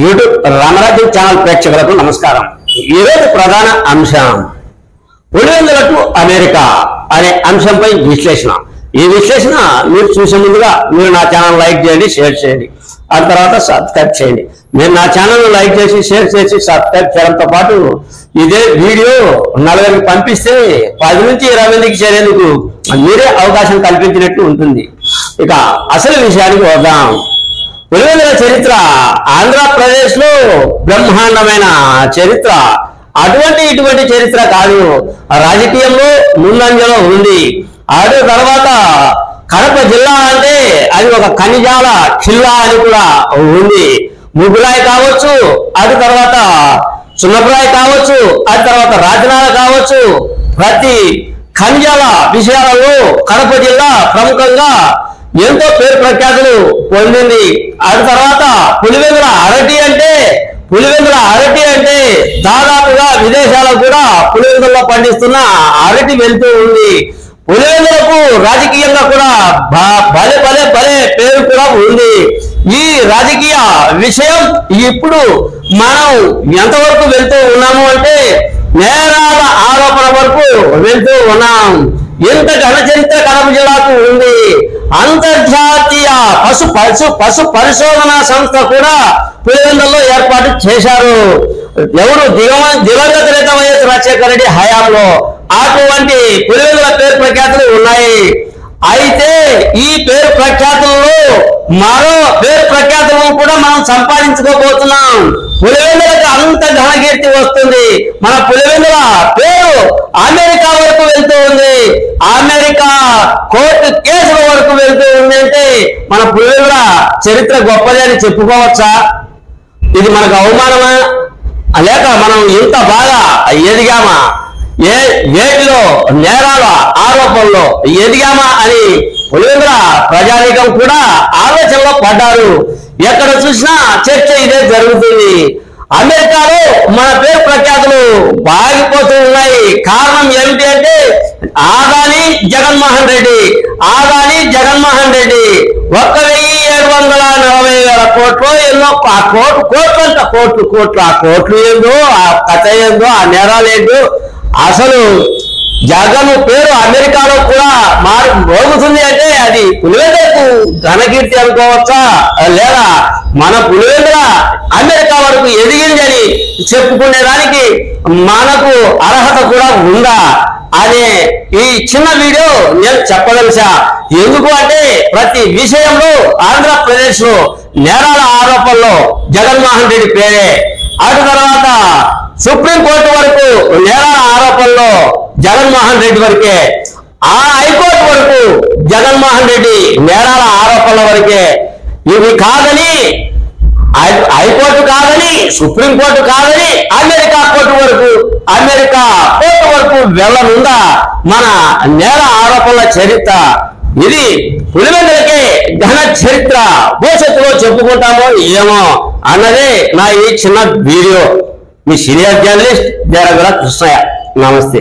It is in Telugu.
యూట్యూబ్ రామరాజ్యం ఛానల్ ప్రేక్షకులకు నమస్కారం. ఈరోజు ప్రధాన అంశం పులివెందుల టు అమెరికా అనే అంశంపై విశ్లేషణ. ఈ విశ్లేషణ మీరు చూసే ముందుగా మీరు నా ఛానల్ లైక్ చేయండి, షేర్ చేయండి, ఆ తర్వాత సబ్స్క్రైబ్ చేయండి. మీరు నా ఛానల్ లైక్ చేసి షేర్ చేసి సబ్స్క్రైబ్ చేయడంతో పాటు ఇదే వీడియో 40 పంపిస్తే 10 నుంచి 20 మందికి చేరేందుకు మీరే అవకాశం కల్పించినట్టు ఉంటుంది. ఇక అసలు విషయానికి వద్దాం. పులివెందుల చరిత్ర ఆంధ్రప్రదేశ్ లో బ్రహ్మాండమైన చరిత్ర. ఇటువంటి చరిత్ర కాదు, రాజకీయంలో ముందంజలో ఉంది. అటు తర్వాత కడప జిల్లా అంటే అది ఒక ఖనిజాల ఖిల్లా అని కూడా ఉంది. ముగ్గురాయి కావచ్చు, అటు తర్వాత సున్నపురాయి కావచ్చు, అటు తర్వాత రాజనాల కావచ్చు, ప్రతి ఖనిజాల విషయాలలో కడప జిల్లా ప్రముఖంగా ఎంతో పేరు ప్రఖ్యాతులు పొందింది. అటు తర్వాత పులివెందుల అరటి అంటే దాదాపుగా విదేశాలకు కూడా పులివెందుల్లో పండిస్తున్న అరటి వెళ్తూ ఉంది. పులివెందులకు రాజకీయంగా కూడా భలే పేరు కూడా ఉంది. ఈ రాజకీయ విషయం ఇప్పుడు మనం ఎంతవరకు వెళ్తూ ఉన్నాము అంటే నేరాల ఆరోపణ వరకు వెళ్తూ ఉన్నాం. ఎంత ఘన చరిత్ర కడప జిల్లాకు ఉంది. అంతర్జాతీయ పశు పరిశోధన సంస్థ కూడా పులివెందుల్లో ఏర్పాటు చేశారు. ఎవరు దివంగత నేత వైఎస్ రాజశేఖర రెడ్డి హయాంలో అటువంటి పులివెందుల పేరు ప్రఖ్యాతులు ఉన్నాయి. అయితే ఈ పేరు ప్రఖ్యాతుల్లో మరో పేరు ప్రఖ్యాతులను కూడా మనం సంపాదించుకోబోతున్నాం. పులివెందులకు అంత ఘనకీర్తి వస్తుంది. మన పులివెందుల పేరు అమెరికా వరకు వెళ్తూ ఉంది. అమెరికా కోర్టు కేసుల వరకు వెళ్తూ ఉంది. అంటే మన పులివెందుల చరిత్ర గొప్పది అని చెప్పుకోవచ్చా? ఇది మనకు అవమానమా, లేక మనం ఇంత బాగా ఎదిగామా, వేటిలో నేరాల ఆరోపణలో ఎదిగామా అని పులివెందుల ప్రజానీకం కూడా ఆలోచనలో పడ్డారు. ఎక్కడ చూసినా చర్చ ఇదే జరుగుతుంది. అమెరికాలో మన పేరు ప్రఖ్యాతులు బాగిపోతూ ఉన్నాయి. కారణం ఏమిటి అంటే ఆదాని జగన్మోహన్ రెడ్డి 1,740,000 కోట్లు ఎన్నో కోట్లు ఏందో, ఆ కథ ఏందో, ఆ నేరాలు ఏందో. అసలు జగన్ పేరు అమెరికాలో కూడా మోగుతుంది అంటే అది పులివెందులకు ఘనకీర్తి అనుకోవచ్చా, లేదా మన పులివెందుల అమెరికా వరకు ఎదిగిందని చెప్పుకునేదానికి మనకు అర్హత కూడా ఉందా అనే ఈ చిన్న వీడియో నేను చెప్పదలిసా. ఎందుకు అంటే ప్రతి విషయంలో ఆంధ్రప్రదేశ్ లో నేరాల ఆరోపణలో జగన్మోహన్ రెడ్డి పేరే, అటు తర్వాత సుప్రీంకోర్టు వరకు నేరాల ఆరోపణలో జగన్మోహన్ రెడ్డి వరకే, ఆ హైకోర్టు వరకు జగన్మోహన్ రెడ్డి నేరాల ఆరోపణల వరకే. ఇవి కాదని, హైకోర్టు కాదని, సుప్రీంకోర్టు కాదని అమెరికా కోర్టు వరకు వెళ్ళనుందా మన నేర ఆరోపణల చరిత్ర? ఇది పులివెందులకే ఘన చరిత్ర. భవిష్యత్తులో చెప్పుకుంటామో ఏమో అన్నదే నా ఈ చిన్న వీడియో. మీ సీనియర్ జర్నలిస్ట్ దేరగల కృష్ణయ్య. నమస్తే.